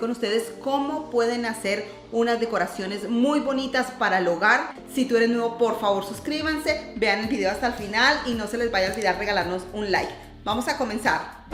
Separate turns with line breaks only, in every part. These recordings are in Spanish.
con ustedes cómo pueden hacer unas decoraciones muy bonitas para el hogar. Si tú eres nuevo, por favor suscríbanse, vean el video hasta el final y no se les vaya a olvidar regalarnos un like. Vamos a comenzar.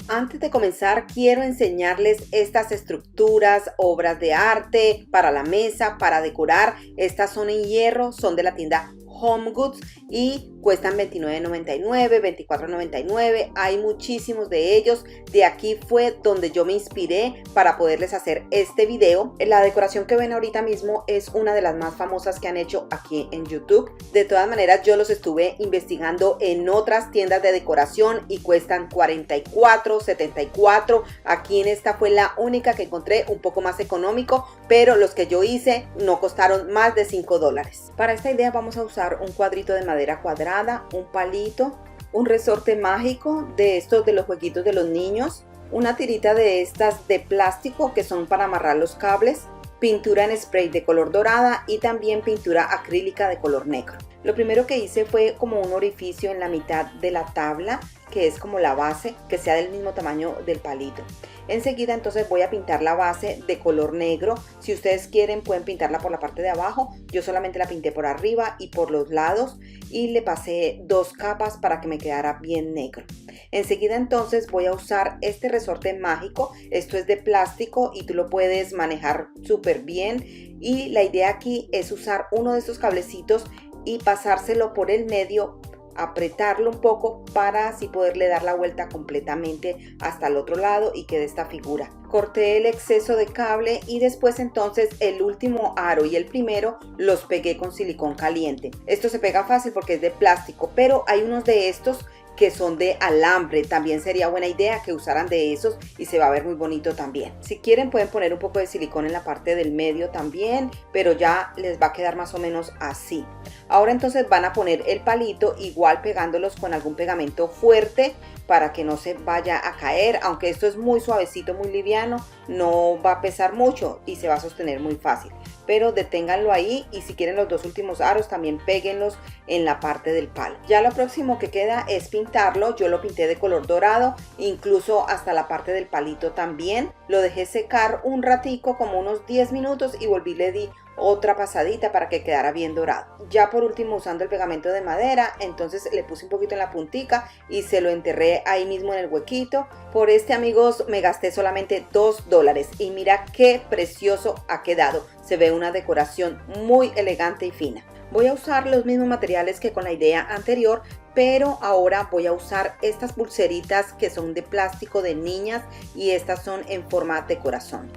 Antes de comenzar, quiero enseñarles estas estructuras, obras de arte para la mesa, para decorar. Estas son en hierro, son de la tienda Home Goods y cuestan $29.99, $24.99. Hay muchísimos de ellos. De aquí fue donde yo me inspiré para poderles hacer este video. La decoración que ven ahorita mismo es una de las más famosas que han hecho aquí en YouTube. De todas maneras, yo los estuve investigando en otras tiendas de decoración y cuestan $44, $74. Aquí en esta fue la única que encontré un poco más económico, pero los que yo hice no costaron más de $5. Para esta idea vamos a usar un cuadrito de madera cuadrada, un palito, un resorte mágico de estos de los jueguitos de los niños, una tirita de estas de plástico que son para amarrar los cables, pintura en spray de color dorada y también pintura acrílica de color negro. Lo primero que hice fue como un orificio en la mitad de la tabla, que es como la base, que sea del mismo tamaño del palito. Enseguida entonces voy a pintar la base de color negro. Si ustedes quieren pueden pintarla por la parte de abajo. Yo solamente la pinté por arriba y por los lados y le pasé 2 capas para que me quedara bien negro. Enseguida entonces voy a usar este resorte mágico. Esto es de plástico y tú lo puedes manejar súper bien. Y la idea aquí es usar uno de estos cablecitos y pasárselo por el medio, apretarlo un poco para así poderle dar la vuelta completamente hasta el otro lado y quede esta figura. Corté el exceso de cable y después entonces el último aro y el primero los pegué con silicón caliente. Esto se pega fácil porque es de plástico, pero hay unos de estos que son de alambre. También sería buena idea que usaran de esos y se va a ver muy bonito también. Si quieren pueden poner un poco de silicón en la parte del medio también, pero ya les va a quedar más o menos así. Ahora entonces van a poner el palito igual pegándolos con algún pegamento fuerte para que no se vaya a caer, aunque esto es muy suavecito, muy liviano, no va a pesar mucho y se va a sostener muy fácil. Pero deténganlo ahí y si quieren los 2 últimos aros también péguenlos en la parte del palo. Ya lo próximo que queda es pintarlo. Yo lo pinté de color dorado, incluso hasta la parte del palito también. Lo dejé secar un ratico, como unos 10 minutos y volví, le di otra pasadita para que quedara bien dorado. Ya por último usando el pegamento de madera, entonces le puse un poquito en la puntica y se lo enterré ahí mismo en el huequito. Por este, amigos, me gasté solamente $2 y mira qué precioso ha quedado. Se ve una decoración muy elegante y fina. Voy a usar los mismos materiales que con la idea anterior, pero ahora voy a usar estas pulseritas que son de plástico de niñas y estas son en forma de corazón.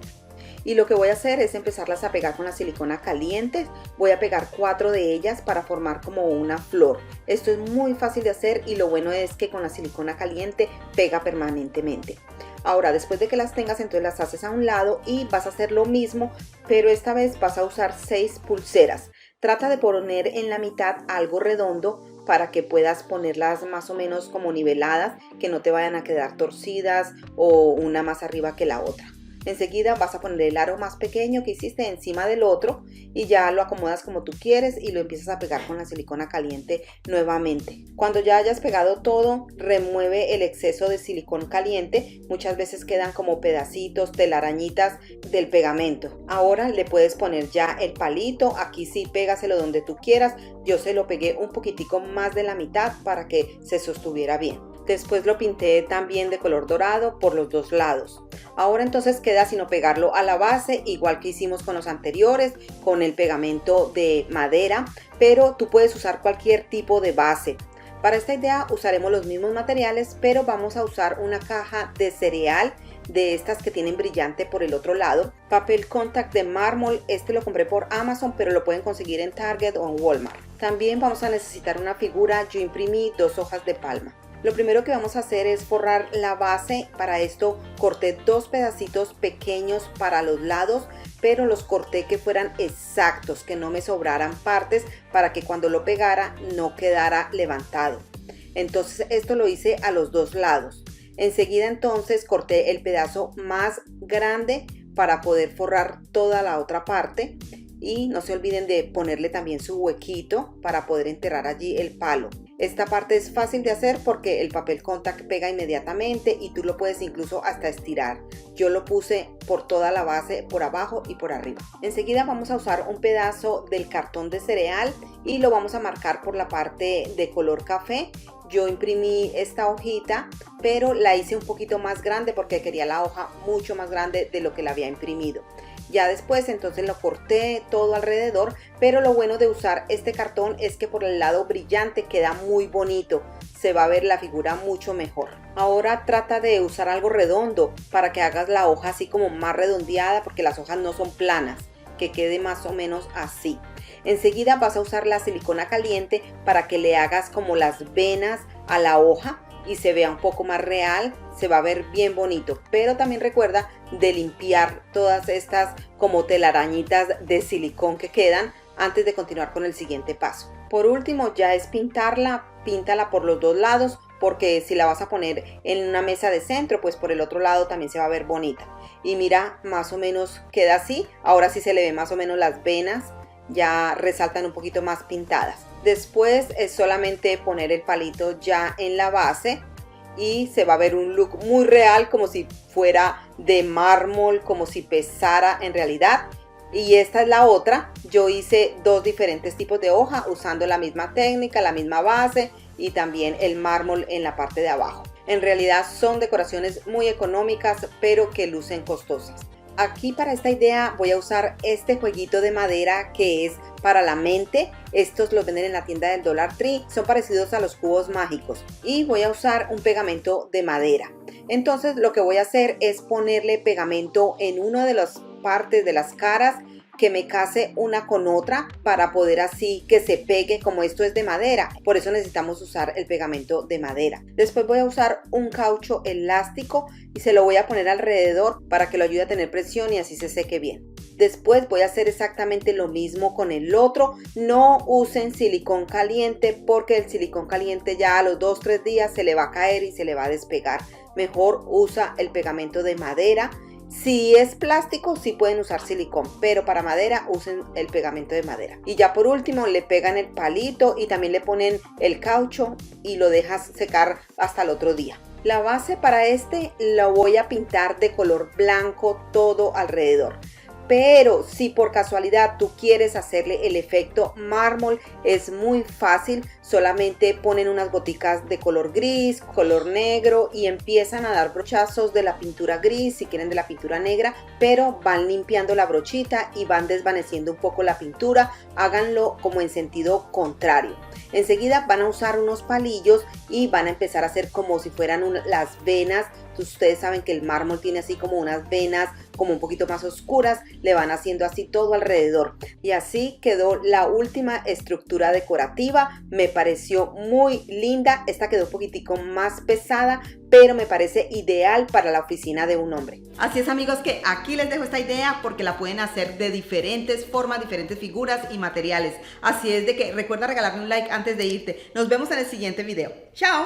Y lo que voy a hacer es empezarlas a pegar con la silicona caliente. Voy a pegar 4 de ellas para formar como una flor. Esto es muy fácil de hacer y lo bueno es que con la silicona caliente pega permanentemente. Ahora, después de que las tengas, entonces las haces a un lado y vas a hacer lo mismo, pero esta vez vas a usar 6 pulseras. Trata de poner en la mitad algo redondo para que puedas ponerlas más o menos como niveladas, que no te vayan a quedar torcidas o una más arriba que la otra. Enseguida vas a poner el aro más pequeño que hiciste encima del otro y ya lo acomodas como tú quieres y lo empiezas a pegar con la silicona caliente nuevamente. Cuando ya hayas pegado todo, remueve el exceso de silicón caliente. Muchas veces quedan como pedacitos, telarañitas del pegamento. Ahora le puedes poner ya el palito. Aquí sí, pégaselo donde tú quieras. Yo se lo pegué un poquitico más de la mitad para que se sostuviera bien. Después lo pinté también de color dorado por los 2 lados. Ahora entonces queda sino pegarlo a la base, igual que hicimos con los anteriores, con el pegamento de madera, pero tú puedes usar cualquier tipo de base. Para esta idea usaremos los mismos materiales, pero vamos a usar una caja de cereal de estas que tienen brillante por el otro lado. Papel contact de mármol, este lo compré por Amazon, pero lo pueden conseguir en Target o en Walmart. También vamos a necesitar una figura. Yo imprimí 2 hojas de palma. Lo primero que vamos a hacer es forrar la base. Para esto corté 2 pedacitos pequeños para los lados, pero los corté que fueran exactos, que no me sobraran partes para que cuando lo pegara no quedara levantado. Entonces esto lo hice a los 2 lados. Enseguida entonces corté el pedazo más grande para poder forrar toda la otra parte. Y no se olviden de ponerle también su huequito para poder enterrar allí el palo. Esta parte es fácil de hacer porque el papel contact pega inmediatamente y tú lo puedes incluso hasta estirar. Yo lo puse por toda la base, por abajo y por arriba. Enseguida vamos a usar un pedazo del cartón de cereal y lo vamos a marcar por la parte de color café. Yo imprimí esta hojita, pero la hice un poquito más grande porque quería la hoja mucho más grande de lo que la había imprimido. Ya después entonces lo corté todo alrededor, pero lo bueno de usar este cartón es que por el lado brillante queda muy bonito, se va a ver la figura mucho mejor. Ahora trata de usar algo redondo para que hagas la hoja así como más redondeada, porque las hojas no son planas, que quede más o menos así. Enseguida vas a usar la silicona caliente para que le hagas como las venas a la hoja y se vea un poco más real, se va a ver bien bonito. Pero también recuerda de limpiar todas estas como telarañitas de silicón que quedan antes de continuar con el siguiente paso. Por último ya es pintarla, píntala por los dos lados, porque si la vas a poner en una mesa de centro, pues por el otro lado también se va a ver bonita. Y mira, más o menos queda así. Ahora sí se le ve más o menos las venas, ya resaltan un poquito más pintadas. Después es solamente poner el palito ya en la base y se va a ver un look muy real, como si fuera de mármol, como si pesara en realidad. Y esta es la otra. Yo hice dos diferentes tipos de hoja usando la misma técnica, la misma base y también el mármol en la parte de abajo. En realidad son decoraciones muy económicas, pero que lucen costosas. Aquí para esta idea voy a usar este jueguito de madera que es para la mente. Estos los venden en la tienda del Dollar Tree, son parecidos a los cubos mágicos. Y voy a usar un pegamento de madera. Entonces lo que voy a hacer es ponerle pegamento en una de las partes de las caras, que me case una con otra para poder así que se pegue, como esto es de madera. Por eso necesitamos usar el pegamento de madera. Después voy a usar un caucho elástico y se lo voy a poner alrededor para que lo ayude a tener presión y así se seque bien. Después voy a hacer exactamente lo mismo con el otro. No usen silicón caliente porque el silicón caliente ya a los 2-3 días se le va a caer y se le va a despegar. Mejor usa el pegamento de madera. Si es plástico sí pueden usar silicón, pero para madera usen el pegamento de madera. Y ya por último le pegan el palito y también le ponen el caucho y lo dejas secar hasta el otro día. La base para este lo voy a pintar de color blanco todo alrededor. Pero si por casualidad tú quieres hacerle el efecto mármol, es muy fácil. Solamente ponen unas goticas de color gris, color negro y empiezan a dar brochazos de la pintura gris, si quieren de la pintura negra, pero van limpiando la brochita y van desvaneciendo un poco la pintura. Háganlo como en sentido contrario. Enseguida van a usar unos palillos y van a empezar a hacer como si fueran las venas. Ustedes saben que el mármol tiene así como unas venas como un poquito más oscuras, le van haciendo así todo alrededor y así quedó la última estructura decorativa. Me pareció muy linda. Esta quedó un poquitico más pesada, pero me parece ideal para la oficina de un hombre. Así es, amigos, que aquí les dejo esta idea porque la pueden hacer de diferentes formas, diferentes figuras y materiales. Así es de que recuerda regalarme un like antes de irte. Nos vemos en el siguiente video. ¡Chao!